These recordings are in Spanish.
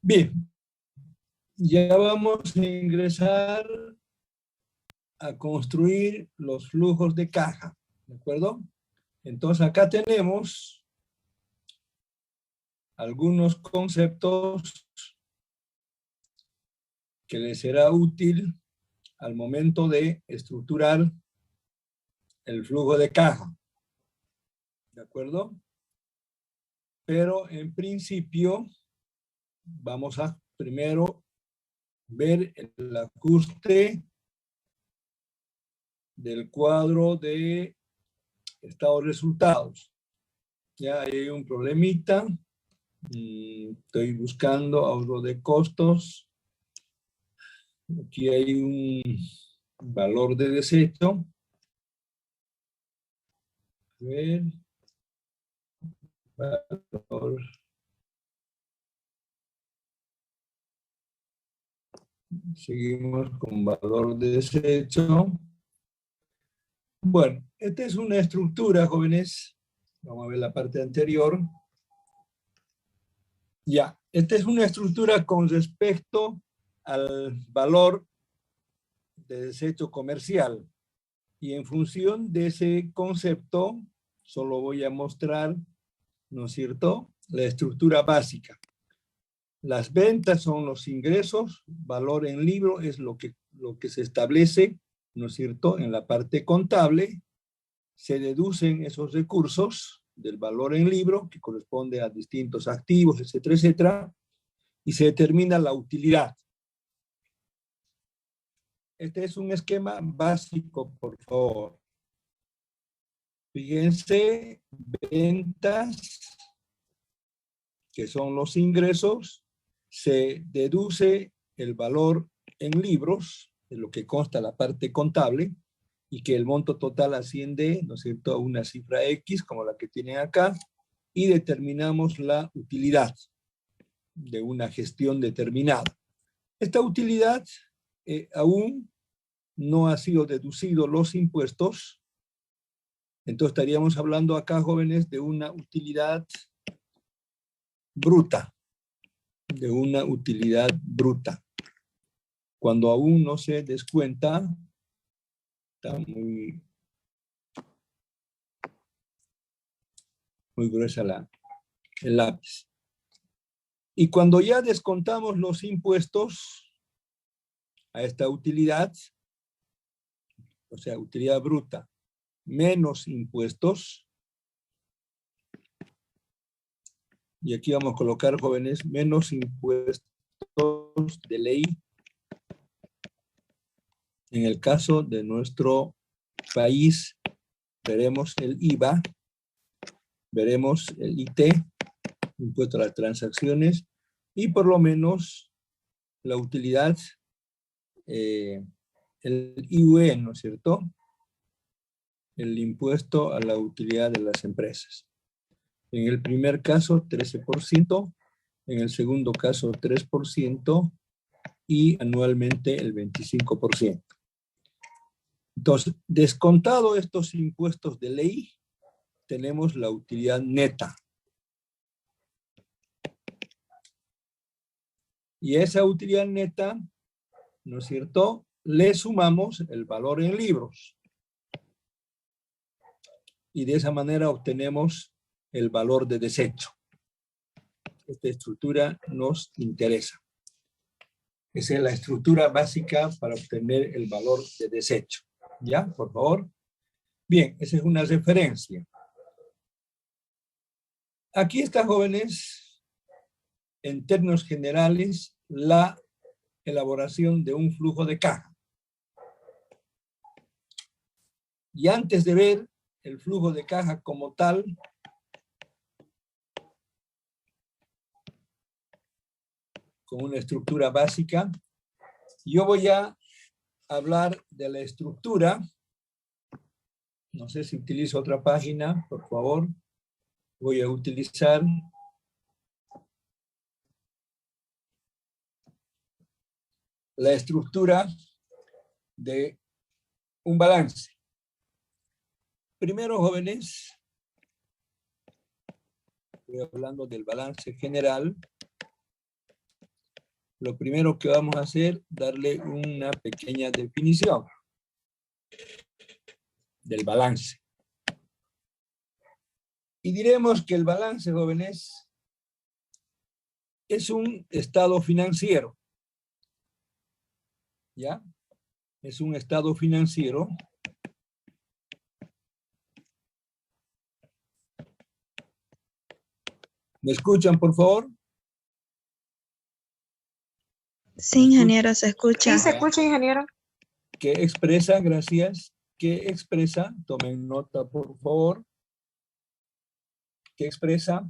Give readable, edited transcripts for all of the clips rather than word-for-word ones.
Bien, ya vamos a ingresar a construir los flujos de caja, ¿de acuerdo? Entonces acá tenemos algunos conceptos que les será útil al momento de estructurar el flujo de caja, ¿de acuerdo? Pero en principio vamos a primero ver el ajuste del cuadro de estado de resultados. Ya hay un problemita. Estoy buscando ahorro de costos. Aquí hay un valor de desecho. A ver. Valor. Seguimos con valor de desecho. Bueno, esta es una estructura, jóvenes. Vamos a ver la parte anterior. Ya, esta es una estructura con respecto al valor de desecho comercial. Y en función de ese concepto, solo voy a mostrar, ¿no es cierto?, la estructura básica. Las ventas son los ingresos, valor en libro es lo que se establece, ¿no es cierto?, en la parte contable. Se deducen esos recursos del valor en libro, que corresponde a distintos activos, etcétera, etcétera, y se determina la utilidad. Este es un esquema básico, por favor. Fíjense, ventas, que son los ingresos, se deduce el valor en libros, de lo que consta la parte contable, y que el monto total asciende, ¿no es cierto?, a una cifra X, como la que tienen acá, y determinamos la utilidad de una gestión determinada. Esta utilidad aún no ha sido deducido los impuestos, entonces estaríamos hablando acá, jóvenes, de una utilidad bruta, de una utilidad bruta. Cuando aún no se descuenta, está muy gruesa el lápiz. Y cuando ya descontamos los impuestos a esta utilidad, o sea, utilidad bruta, menos impuestos, y aquí vamos a colocar, jóvenes, menos impuestos de ley, en el caso de nuestro país, veremos el IVA, veremos el IT, impuesto a las transacciones, y por lo menos la utilidad, el IUE, ¿no es cierto?, el impuesto a la utilidad de las empresas. En el primer caso, 13%, en el segundo caso, 3%, y anualmente el 25%. Entonces, descontado estos impuestos de ley, tenemos la utilidad neta. Y esa utilidad neta, ¿no es cierto?, le sumamos el valor en libros. Y de esa manera obtenemos el valor de desecho. Esta estructura nos interesa. Esa es la estructura básica para obtener el valor de desecho. ¿Ya? Por favor. Bien, esa es una referencia. Aquí está, jóvenes, en términos generales, la elaboración de un flujo de caja. Y antes de ver el flujo de caja como tal, con una estructura básica, yo voy a hablar de la estructura. No sé si utilizo otra página, por favor. Voy a utilizar la estructura de un balance. Primero, jóvenes, estoy hablando del balance general. lo primero que vamos a hacer, darle una pequeña definición del balance. Y diremos que el balance, jóvenes, es un estado financiero. ¿Ya? Es un estado financiero ¿me escuchan, por favor? Sí, ingeniero, se escucha. Sí, se escucha, ingeniero. ¿Qué expresa? Gracias. ¿Qué expresa? Tomen nota, por favor. ¿Qué expresa?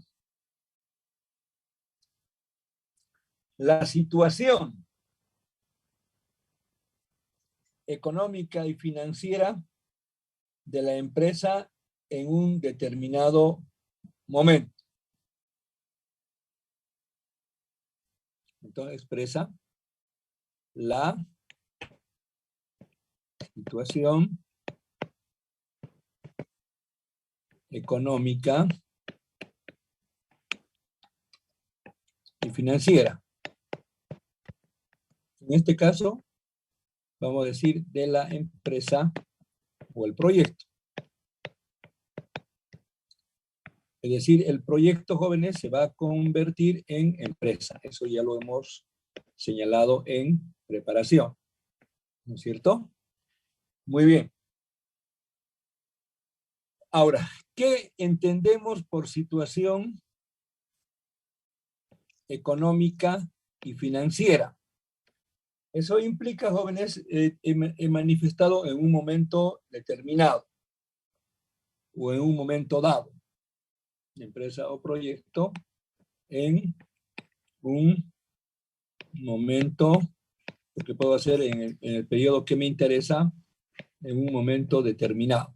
La situación económica y financiera de la empresa en un determinado momento. Entonces expresa la situación económica y financiera. En este caso, vamos a decir de la empresa o el proyecto. Es decir, el proyecto, jóvenes, se va a convertir en empresa. Eso ya lo hemos señalado en preparación. ¿No es cierto? Muy bien. Ahora, ¿qué entendemos por situación económica y financiera? Eso implica, jóvenes, he manifestado en un momento determinado o en un momento dado, empresa o proyecto, en un momento, lo que puedo hacer en el periodo que me interesa, en un momento determinado.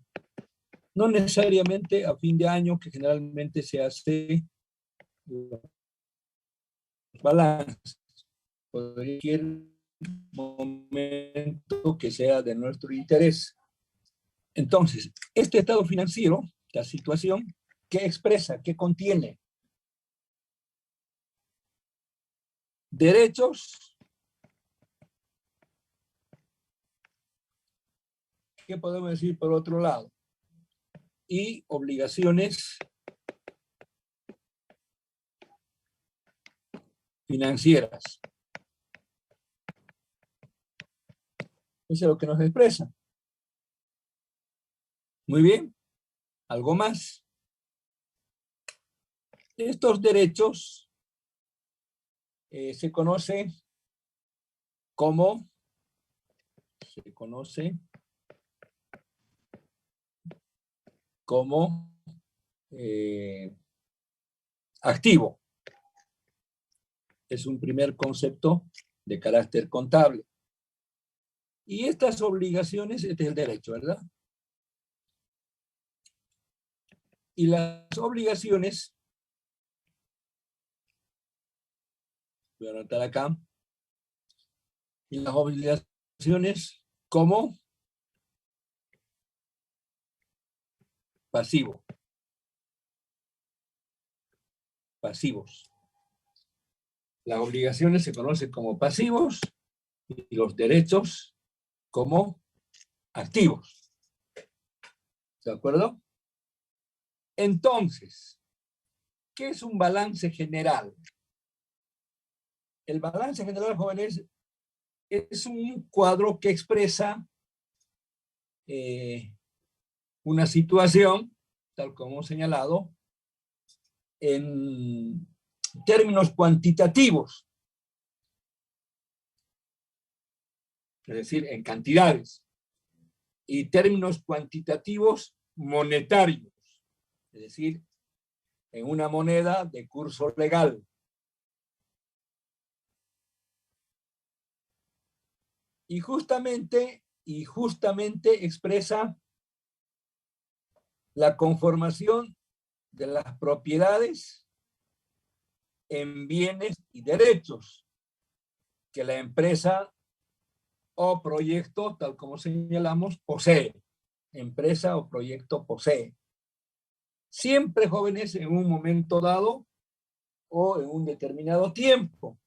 No necesariamente a fin de año, que generalmente se hace los balances. Cualquier momento que sea de nuestro interés. Entonces, este estado financiero, la situación, ¿qué expresa? ¿Qué contiene? Derechos. ¿Qué podemos decir por otro lado? Y obligaciones financieras. Eso es lo que nos expresa. Muy bien. ¿Algo más? Estos derechos se conoce como activo. Es un primer concepto de carácter contable. Y estas obligaciones, este es el derecho, ¿verdad? Y las obligaciones, voy a anotar acá, y las obligaciones como pasivo. Pasivos. Las obligaciones se conocen como pasivos y los derechos como activos. ¿De acuerdo? Entonces, ¿qué es un balance general? El balance general, jóvenes, es un cuadro que expresa una situación, tal como hemos señalado, en términos cuantitativos, es decir, en cantidades, y términos cuantitativos monetarios, es decir, en una moneda de curso legal. Y justamente expresa la conformación de las propiedades en bienes y derechos que la empresa o proyecto, tal como señalamos, posee. Empresa o proyecto posee. Siempre, jóvenes, en un momento dado o en un determinado tiempo.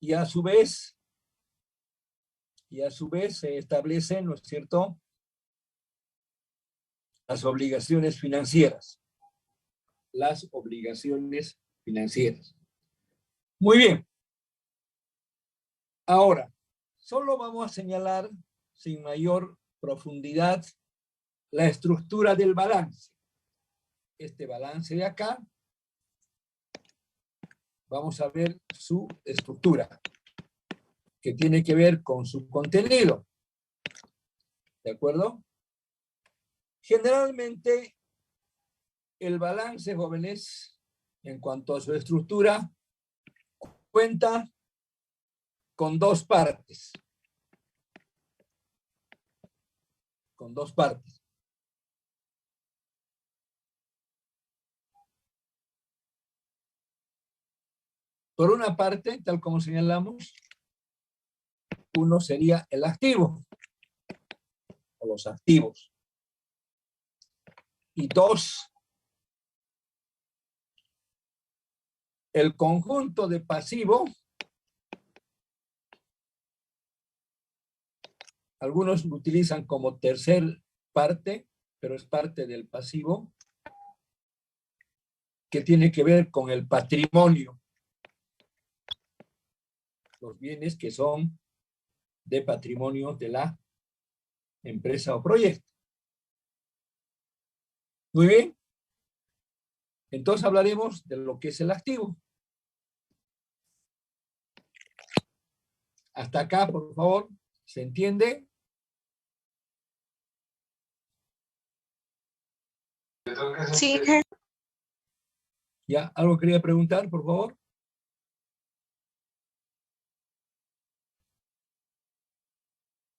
Y a su vez se establecen, ¿no es cierto?, las obligaciones financieras. Las obligaciones financieras. Muy bien. Ahora, solo vamos a señalar sin mayor profundidad la estructura del balance. Este balance de acá, vamos a ver su estructura, que tiene que ver con su contenido. ¿De acuerdo? Generalmente, el balance, jóvenes, en cuanto a su estructura, cuenta con dos partes. Con dos partes. Por una parte, tal como señalamos, uno sería el activo, o los activos. Y dos, el conjunto de pasivo. Algunos lo utilizan como tercer parte, pero es parte del pasivo, que tiene que ver con el patrimonio. Los bienes que son de patrimonio de la empresa o proyecto. Muy bien. Entonces hablaremos de lo que es el activo. Hasta acá, por favor, ¿se entiende? Sí. ¿Ya? ¿Algo quería preguntar, por favor?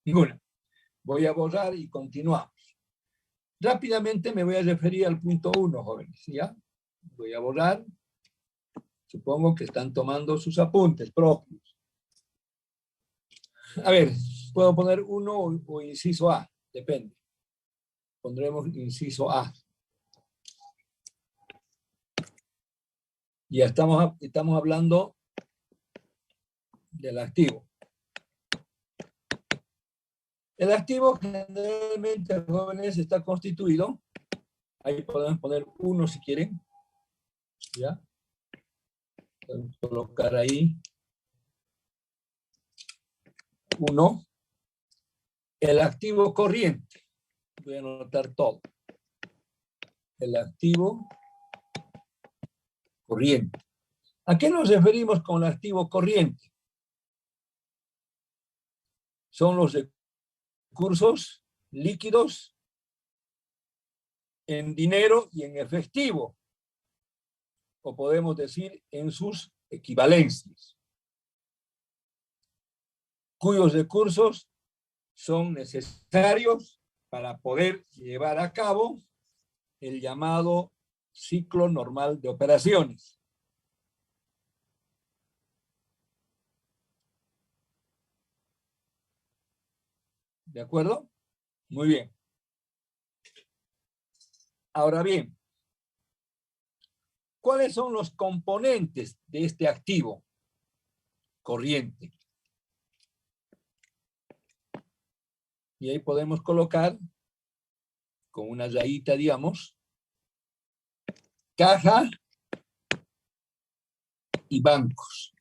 Ninguna. Voy a borrar y continuamos. Rápidamente me voy a referir al punto 1, jóvenes, ¿ya? Voy a borrar. Supongo que están tomando sus apuntes propios. A ver, puedo poner 1 o inciso A, depende. Pondremos inciso A. Ya estamos hablando del activo. El activo generalmente, jóvenes, está constituido. Ahí podemos poner 1 si quieren. ¿Ya? Podemos colocar ahí 1. El activo corriente. Voy a anotar todo. El activo corriente. ¿A qué nos referimos con el activo corriente? Son los recursos líquidos en dinero y en efectivo, o podemos decir en sus equivalencias, cuyos recursos son necesarios para poder llevar a cabo el llamado ciclo normal de operaciones. ¿De acuerdo? Muy bien. Ahora bien, ¿cuáles son los componentes de este activo corriente? Y ahí podemos colocar, con una rayita, digamos, caja y bancos.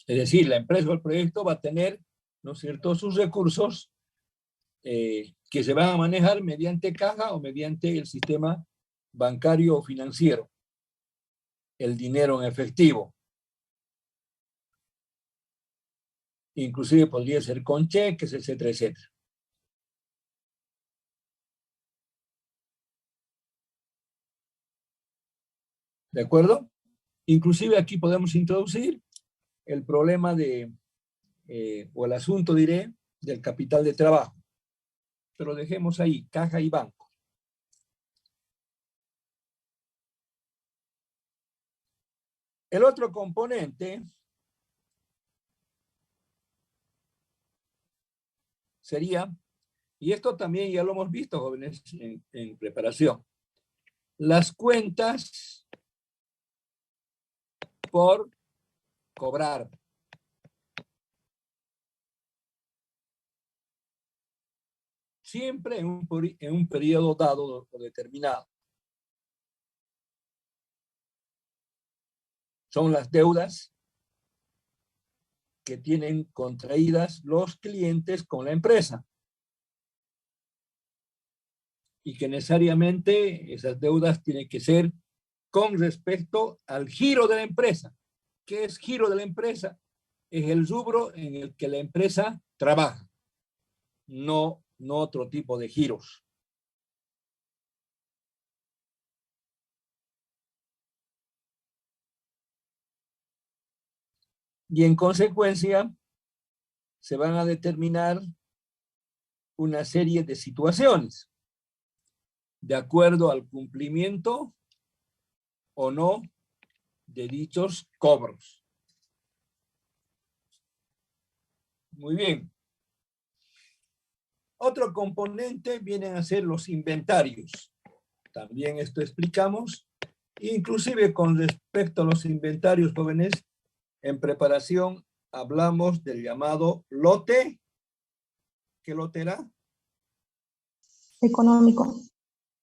Es decir, la empresa o el proyecto va a tener, ¿no es cierto?, sus recursos que se van a manejar mediante caja o mediante el sistema bancario o financiero. El dinero en efectivo. Inclusive podría ser con cheques, etcétera, etcétera. ¿De acuerdo? Inclusive aquí podemos introducir el problema de, o el asunto, diré, del capital de trabajo. Pero dejemos ahí, caja y banco. El otro componente sería, y esto también ya lo hemos visto, jóvenes, en preparación, las cuentas por cobrar. Siempre en un periodo dado o determinado. Son las deudas que tienen contraídas los clientes con la empresa. Y que necesariamente esas deudas tienen que ser con respecto al giro de la empresa. ¿Qué es giro de la empresa? Es el rubro en el que la empresa trabaja, no otro tipo de giros. Y en consecuencia, se van a determinar una serie de situaciones de acuerdo al cumplimiento o no de dichos cobros. Muy bien. Otro componente vienen a ser los inventarios. También esto explicamos. Inclusive con respecto a los inventarios, jóvenes, en preparación hablamos del llamado lote. ¿Qué lote era? Económico.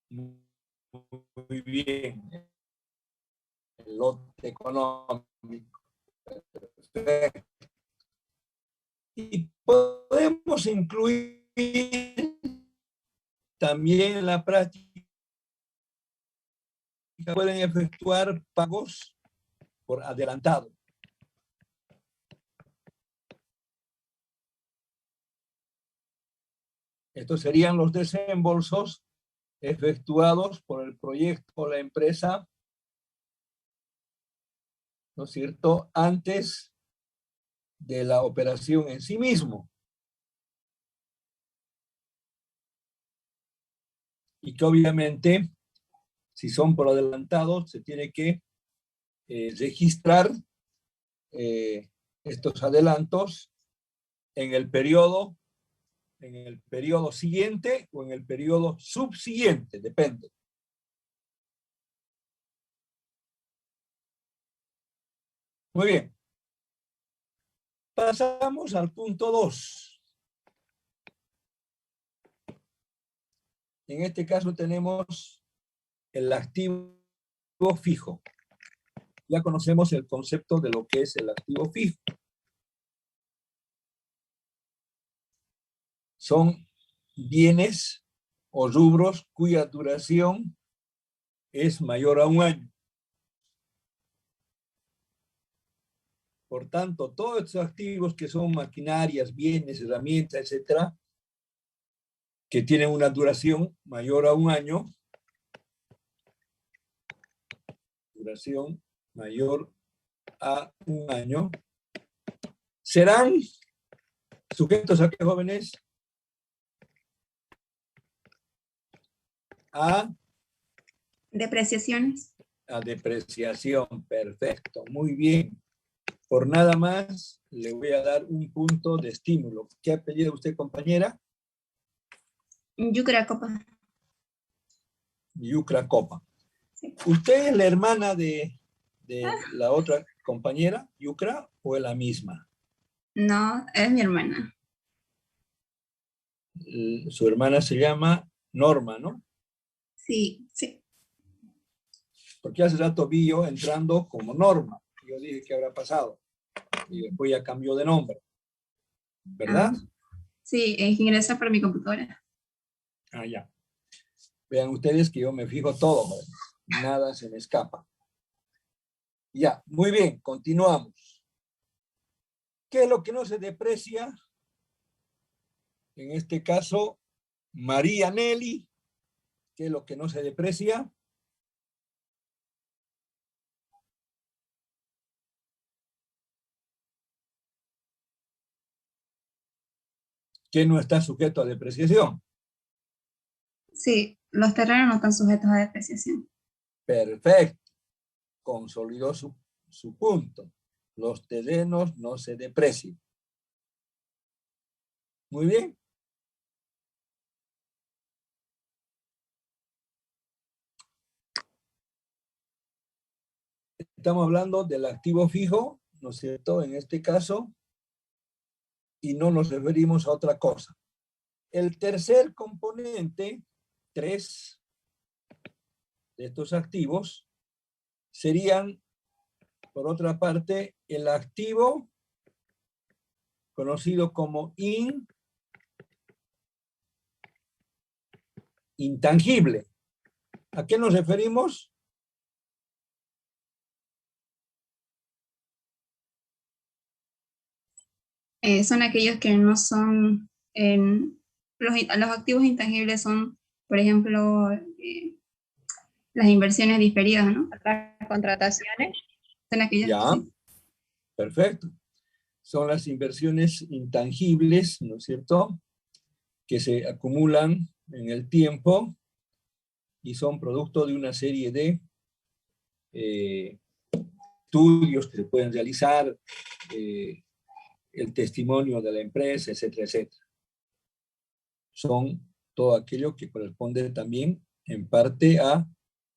Muy bien. El lote económico. Perfecto. Y podemos incluir también en la práctica, pueden efectuar pagos por adelantado. Estos serían los desembolsos efectuados por el proyecto o la empresa, ¿no es cierto?, antes de la operación en sí mismo. Y que obviamente, si son por adelantado, se tiene que registrar estos adelantos en el periodo siguiente o en el periodo subsiguiente, depende. Muy bien. Pasamos al punto 2. En este caso tenemos el activo fijo. Ya conocemos el concepto de lo que es el activo fijo. Son bienes o rubros cuya duración es mayor a un año. Por tanto, todos estos activos que son maquinarias, bienes, herramientas, etcétera, que tienen una duración mayor a un año, duración mayor a un año, serán sujetos a qué, jóvenes? A Depreciaciones. A depreciación. Perfecto, muy bien. Por nada más, le voy a dar un punto de estímulo. ¿Qué apellido usted, compañera? Yucra Copa. Yucra Copa. Sí. ¿Usted es la hermana de la otra compañera, Yucra, o es la misma? No, es mi hermana. Su hermana se llama Norma, ¿no? Sí, sí. Porque hace rato vi yo entrando como Norma. Yo dije, ¿qué habrá pasado? Y después ya cambió de nombre. ¿Verdad? Sí, es que ingresa por mi computadora. Ah, ya. Vean ustedes que yo me fijo todo, ¿verdad? Nada se me escapa. Ya, muy bien, continuamos. ¿Qué es lo que no se deprecia? En este caso, María Nelly. ¿Qué es lo que no se deprecia? ¿Qué no está sujeto a depreciación? Sí, los terrenos no están sujetos a depreciación. Perfecto. Consolidó su punto. Los terrenos no se deprecian. Muy bien. estamos hablando del activo fijo, ¿no es cierto? En este caso, y no nos referimos a otra cosa. El tercer componente, 3 de estos activos, serían, por otra parte, el activo conocido como intangible. ¿A qué nos referimos? Son aquellos que no son, los activos intangibles son, por ejemplo, las inversiones diferidas, ¿no? Las contrataciones. Son aquellos, Ya, sí. perfecto. Son las inversiones intangibles, ¿no es cierto?, que se acumulan en el tiempo y son producto de una serie de estudios que se pueden realizar, el testimonio de la empresa, etcétera, etcétera. Son todo aquello que corresponde también en parte a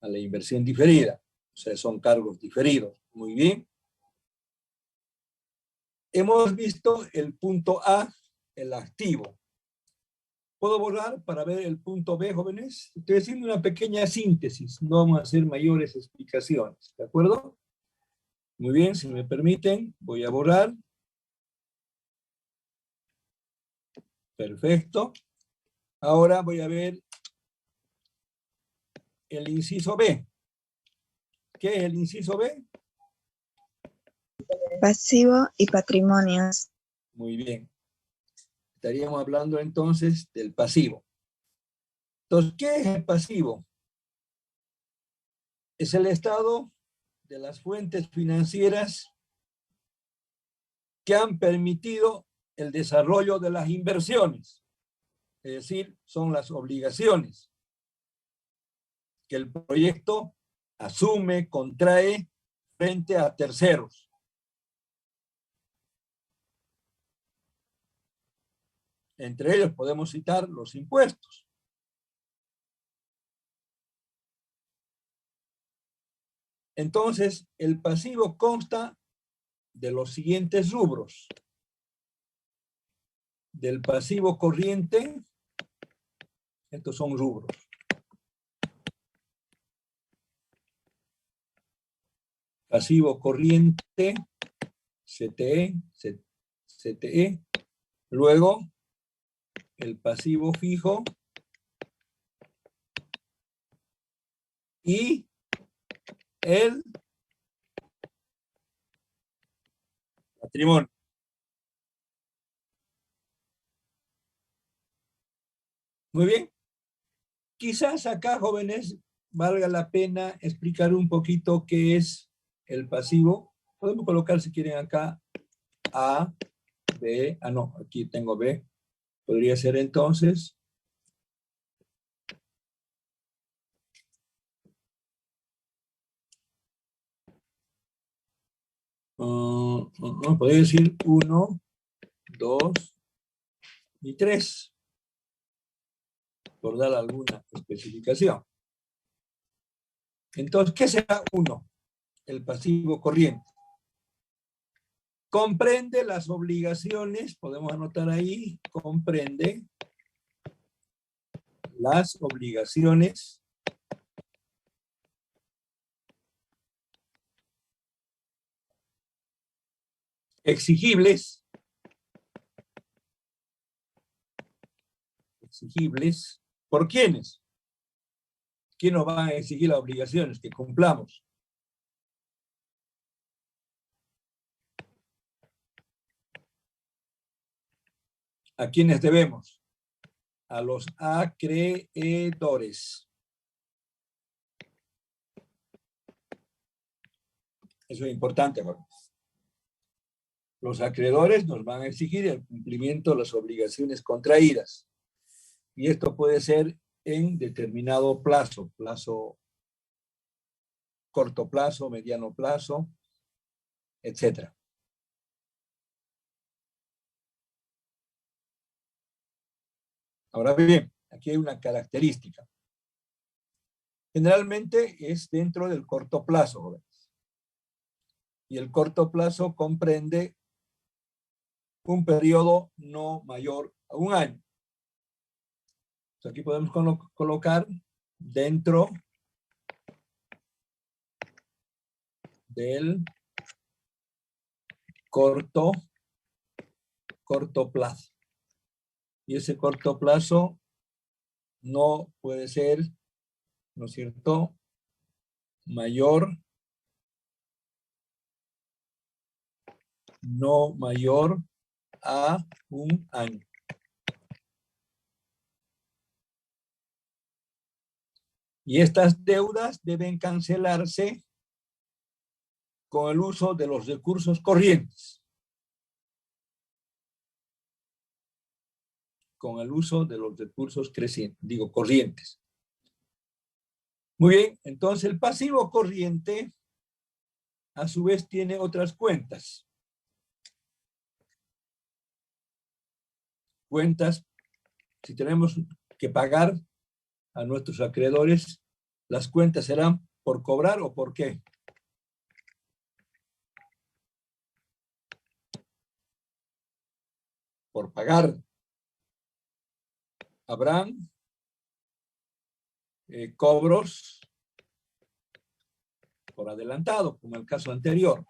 la inversión diferida. O sea, son cargos diferidos. Muy bien. Hemos visto el punto A, el activo. ¿Puedo borrar para ver el punto B, jóvenes? Estoy haciendo una pequeña síntesis, no vamos a hacer mayores explicaciones, ¿de acuerdo? Muy bien, si me permiten, voy a borrar. Perfecto. Ahora voy a ver el inciso B. ¿Qué es el inciso B? Pasivo y patrimonios. Muy bien. Estaríamos hablando entonces del pasivo. Entonces, ¿qué es el pasivo? Es el estado de las fuentes financieras que han permitido el desarrollo de las inversiones. Es decir, son las obligaciones que el proyecto asume, contrae frente a terceros. Entre ellos podemos citar los impuestos. Entonces, el pasivo consta de los siguientes rubros. Del pasivo corriente, estos son rubros. Pasivo corriente, CTE, CTE. Luego, el pasivo fijo y el patrimonio. Muy bien. Quizás acá, jóvenes, valga la pena explicar un poquito qué es el pasivo. Podemos colocar, si quieren, acá A, B. Ah, no, aquí tengo B. Podría ser entonces podría decir 1, 2 y 3, por dar alguna especificación. Entonces, ¿qué será 1? El pasivo corriente. Comprende las obligaciones, podemos anotar ahí, comprende las obligaciones exigibles, ¿por quiénes? ¿Quién nos va a exigir las obligaciones? Que cumplamos. ¿A quiénes debemos? A los acreedores. Eso es importante, ¿no? Los acreedores nos van a exigir el cumplimiento de las obligaciones contraídas. Y esto puede ser en determinado plazo, corto plazo, mediano plazo, etc. Ahora bien, aquí hay una característica. Generalmente es dentro del corto plazo, jóvenes. Y el corto plazo comprende un periodo no mayor a un año. Entonces aquí podemos colocar dentro del corto plazo. Y ese corto plazo no puede ser, ¿no es cierto?, no mayor a un año. Y estas deudas deben cancelarse con el uso de los recursos corrientes. Con el uso de los recursos corrientes. Muy bien, entonces el pasivo corriente a su vez tiene otras cuentas. Cuentas, si tenemos que pagar a nuestros acreedores, las cuentas serán por cobrar o por qué. Por pagar. Habrán cobros por adelantado, como el caso anterior.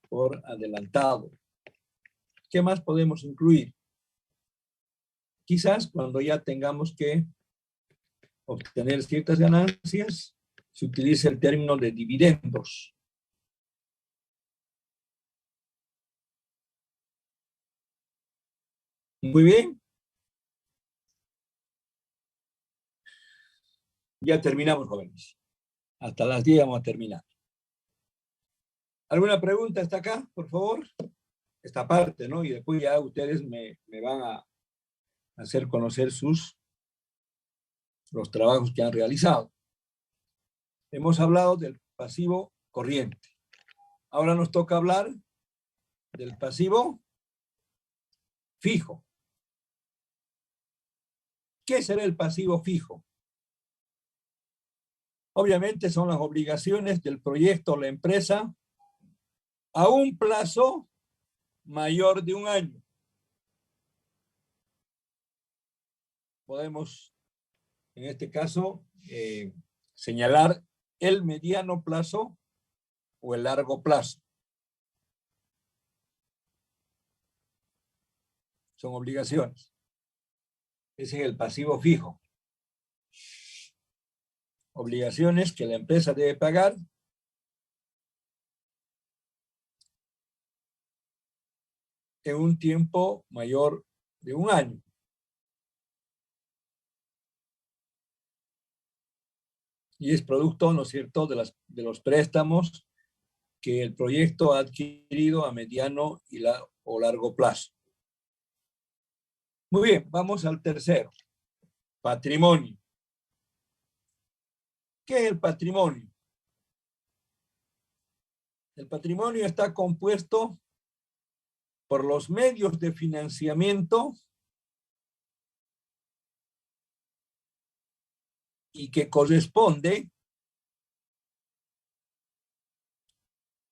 Por adelantado. ¿Qué más podemos incluir? Quizás cuando ya tengamos que obtener ciertas ganancias, se utiliza el término de dividendos. Muy bien. Ya terminamos, jóvenes. Hasta las 10 vamos a terminar. ¿Alguna pregunta hasta acá, por favor? Esta parte, ¿no? Y después ya ustedes me van a hacer conocer los trabajos que han realizado. Hemos hablado del pasivo corriente. Ahora nos toca hablar del pasivo fijo. ¿Qué será el pasivo fijo? Obviamente son las obligaciones del proyecto o la empresa a un plazo mayor de un año. Podemos, en este caso, señalar el mediano plazo o el largo plazo. Son obligaciones. Ese es el pasivo fijo. Obligaciones que la empresa debe pagar en un tiempo mayor de un año. Y es producto, ¿no es cierto?, de los préstamos que el proyecto ha adquirido a mediano o largo plazo. Muy bien, vamos al tercero. Patrimonio. ¿Qué es el patrimonio? El patrimonio está compuesto por los medios de financiamiento y que corresponde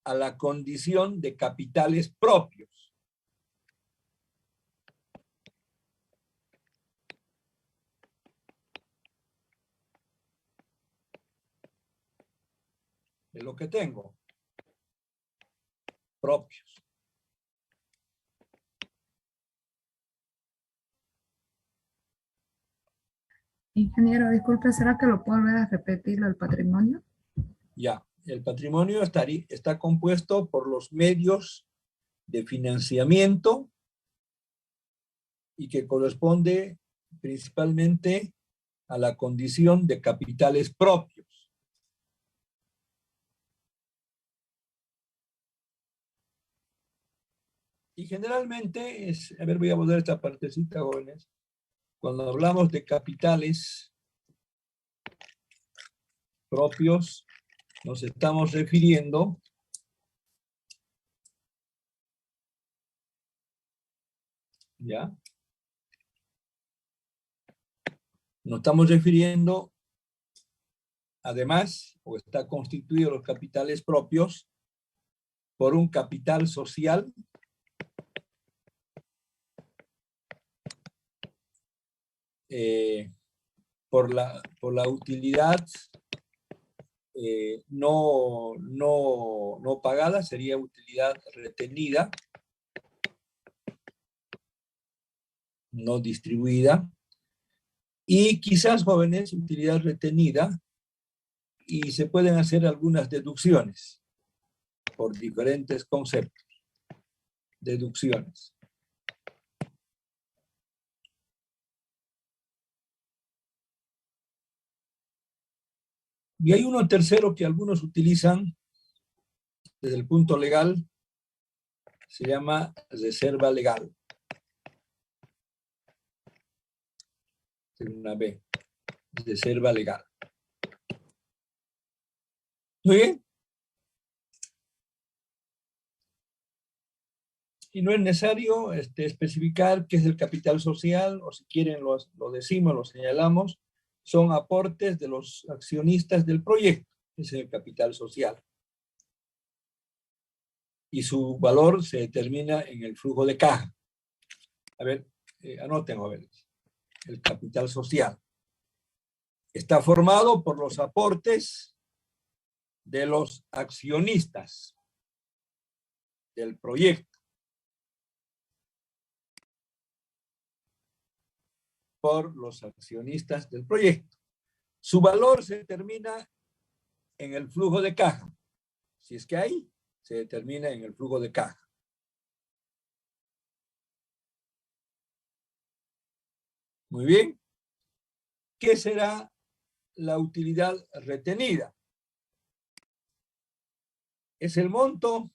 a la condición de capitales propios. De lo que tengo. Propios. Ingeniero, disculpe, ¿será que lo puede volver a repetir el patrimonio? Ya, el patrimonio está compuesto por los medios de financiamiento y que corresponde principalmente a la condición de capitales propios. Y generalmente a ver, voy a volver esta partecita, jóvenes. Cuando hablamos de capitales propios, nos estamos refiriendo ¿ya? Nos estamos refiriendo, además, o está constituido los capitales propios por un capital social por la utilidad no pagada, sería utilidad retenida, no distribuida, y quizás, jóvenes, utilidad retenida, y se pueden hacer algunas deducciones por diferentes conceptos. Deducciones. Y hay uno tercero que algunos utilizan desde el punto legal, se llama reserva legal. Una B, reserva legal. Muy bien. Y no es necesario especificar qué es el capital social, o si quieren lo decimos, lo señalamos, son aportes de los accionistas del proyecto, ese es el capital social. Y su valor se determina en el flujo de caja. A ver, anoten, a ver, el capital social. Está formado por los aportes de los accionistas del proyecto. Por los accionistas del proyecto. Su valor se determina en el flujo de caja. Si es que hay, se determina en el flujo de caja. Muy bien. ¿Qué será la utilidad retenida? Es el monto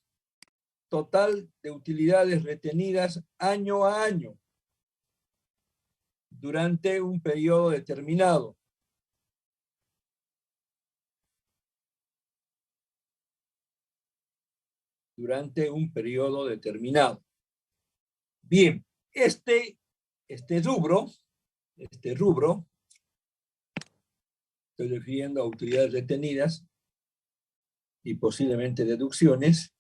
total de utilidades retenidas año a año durante un periodo determinado. Durante un periodo determinado. Bien, este rubro, estoy refiriendo a utilidades retenidas y posiblemente deducciones,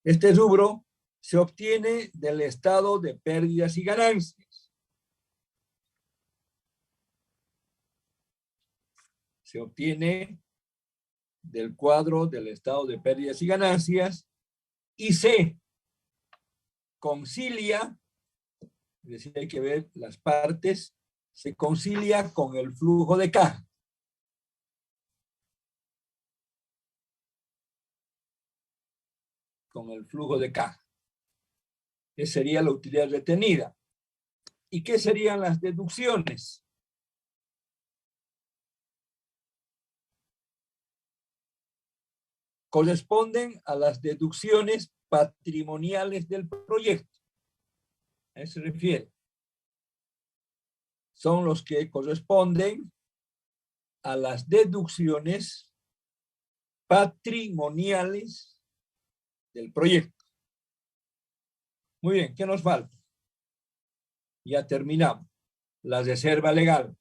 este rubro se obtiene del estado de pérdidas y ganancias. Se obtiene del cuadro del estado de pérdidas y ganancias y se concilia, es decir, hay que ver las partes, se concilia con el flujo de caja. Con el flujo de caja. Esa sería la utilidad retenida. ¿Y qué serían las deducciones? Corresponden a las deducciones patrimoniales del proyecto. A eso se refiere. Son los que corresponden a las deducciones patrimoniales del proyecto. Muy bien, ¿qué nos falta? Ya terminamos. La reserva legal.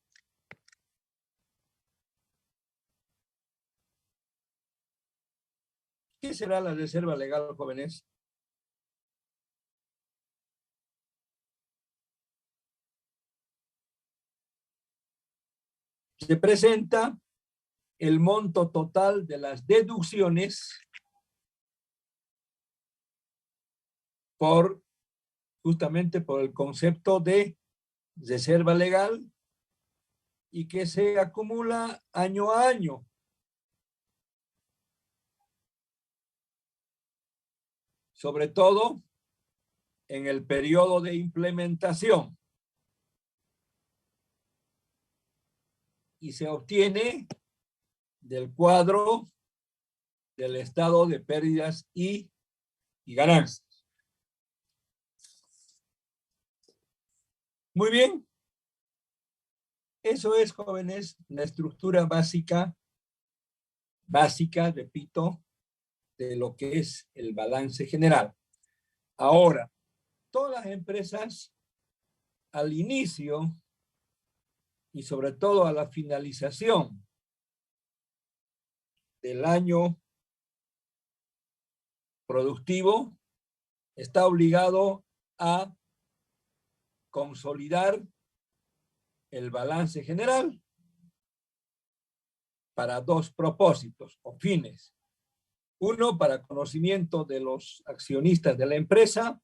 ¿Qué será la reserva legal, jóvenes? Se presenta el monto total de las deducciones justamente por el concepto de reserva legal y que se acumula año a año. Sobre todo en el periodo de implementación. Y se obtiene del cuadro del estado de pérdidas y ganancias. Muy bien. Eso es, jóvenes, la estructura básica, repito, de lo que es el balance general. Ahora, todas las empresas al inicio y sobre todo a la finalización del año productivo está obligado a consolidar el balance general para dos propósitos o fines. Uno, para conocimiento de los accionistas de la empresa,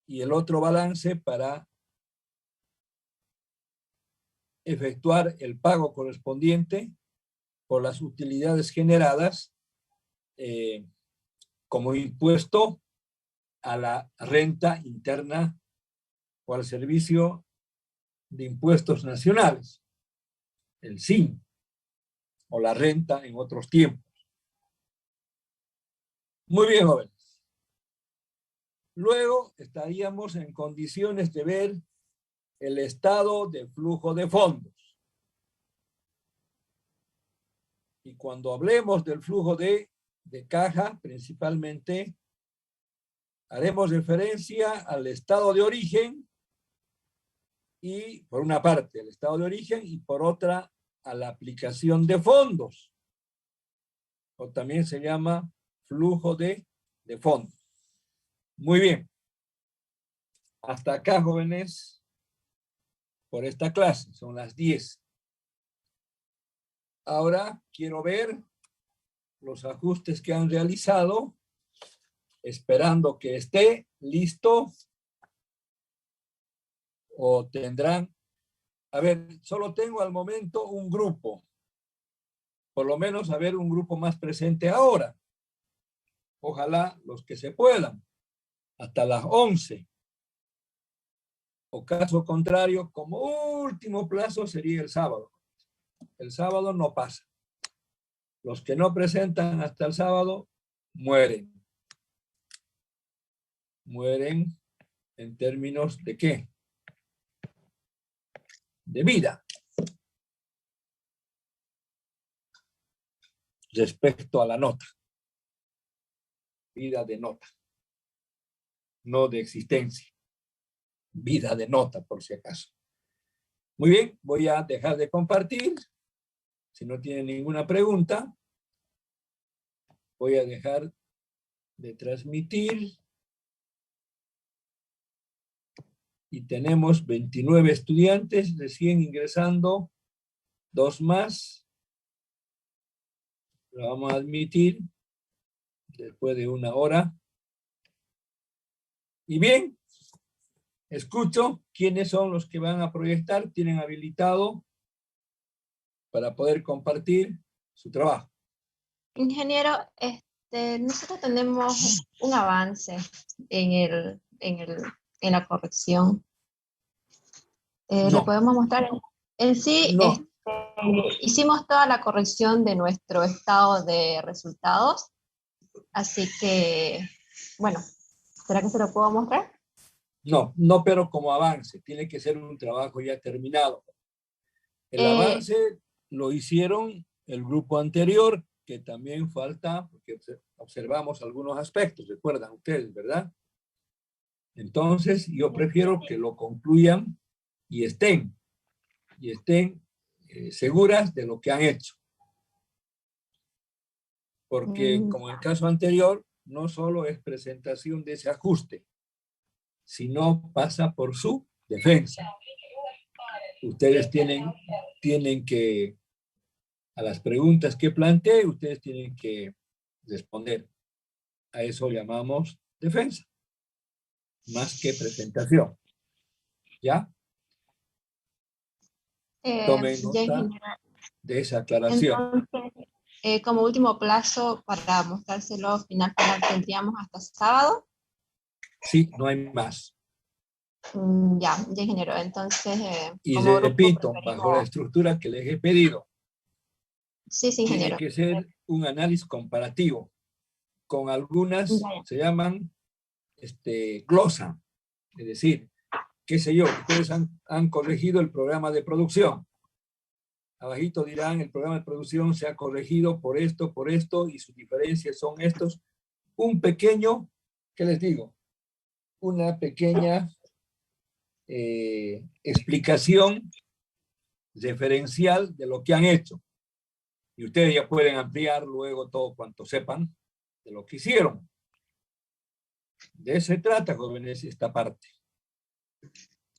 y el otro balance para efectuar el pago correspondiente por las utilidades generadas como impuesto a la renta interna o al servicio de impuestos nacionales, el SIN, o la renta en otros tiempos. Muy bien, jóvenes. Luego estaríamos en condiciones de ver el estado de flujo de fondos. Y cuando hablemos del flujo de caja, principalmente, haremos referencia al estado de origen y, por una parte, el estado de origen y por otra, a la aplicación de fondos. O también se llama flujo de fondos. Muy bien. Hasta acá, jóvenes, por esta clase. Son las 10. Ahora quiero ver los ajustes que han realizado, esperando que esté listo o tendrán. A ver, solo tengo al momento un grupo. Por lo menos a ver un grupo más presente ahora. Ojalá los que se puedan. Hasta las 11. O caso contrario, como último plazo sería el sábado. El sábado no pasa. Los que no presentan hasta el sábado mueren. Mueren en términos de ¿qué? De vida. Respecto a la nota. Vida de nota. No de existencia. Vida de nota, por si acaso. Muy bien, voy a dejar de compartir. Si no tienen ninguna pregunta, voy a dejar de transmitir. Y tenemos 29 estudiantes recién ingresando, 2 más. Lo vamos a admitir después de 1 hora. Y bien, escucho quiénes son los que van a proyectar, tienen habilitado para poder compartir su trabajo. Ingeniero, nosotros tenemos un avance en la corrección. No. Le podemos mostrar en sí. No. Hicimos toda la corrección de nuestro estado de resultados, así que, bueno, ¿será que se lo puedo mostrar? No, pero como avance, tiene que ser un trabajo ya terminado. El avance lo hicieron el grupo anterior, que también falta, porque observamos algunos aspectos, recuerdan ustedes, ¿verdad? Entonces, yo prefiero que lo concluyan y estén seguras de lo que han hecho. Porque, como en el caso anterior, no solo es presentación de ese ajuste, sino pasa por su defensa. Ustedes tienen que, a las preguntas que planteé, ustedes tienen que responder. A eso llamamos defensa, más que presentación. ¿Ya? Tomen nota de esa aclaración. Entonces, como último plazo para mostrárselo final tendríamos hasta sábado. Sí, no hay más. Ya, ingeniero. Entonces, y como repito, grupo bajo la estructura que les he pedido, sí, ingeniero. tiene que ser un análisis comparativo con algunas, se llaman glosa, es decir, qué sé yo, ustedes han corregido el programa de producción. Abajito dirán, el programa de producción se ha corregido por esto, y sus diferencias son estos. Un pequeño, ¿qué les digo? Una pequeña explicación referencial de lo que han hecho. Y ustedes ya pueden ampliar luego todo cuanto sepan de lo que hicieron. De eso se trata, jóvenes, esta parte.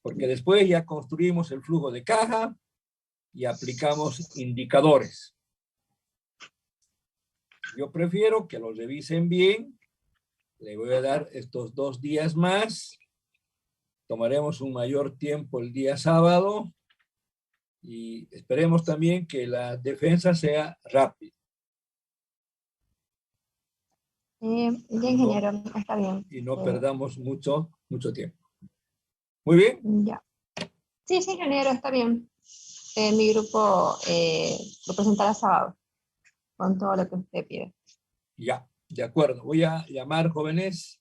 Porque después ya construimos el flujo de caja y aplicamos indicadores. Yo prefiero que lo revisen bien. Le voy a dar estos 2 días más. Tomaremos un mayor tiempo el día sábado. Y esperemos también que la defensa sea rápida. Bien, ingeniero, está bien. Y no perdamos mucho tiempo. Muy bien. Ya. Sí, ingeniero, está bien. Mi grupo lo presentará sábado, con todo lo que usted pide. Ya, de acuerdo. Voy a llamar, jóvenes,